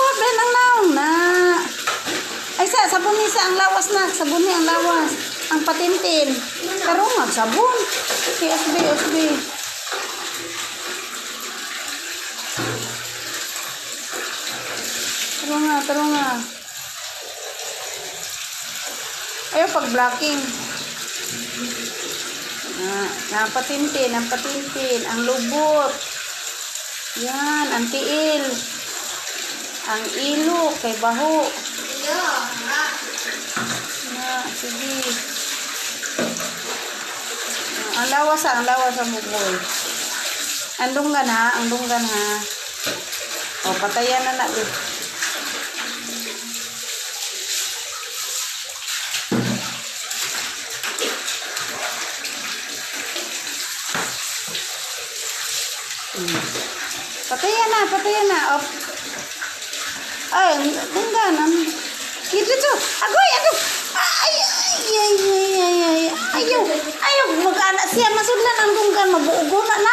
Buhat ba ang naong na? Ay sabon ni sa ang lawas na. Sabon ni ang lawas. Ang patintin. Karungag sabon. Okay, usbi. Tarunga. Ayaw pag-blocking. Patintin. Ang lubot. Yan, ang tiil. Ang ilo, kay baho. Sige. Ang lawas ang buboy. Ang dunggan ha. O, patayan na natin. Patayan na. Op. Ay, dunggan. Ito to. Agoy. Ayaw. Mag-anak siya. Masudlan ang dunggan. Mabuugo na.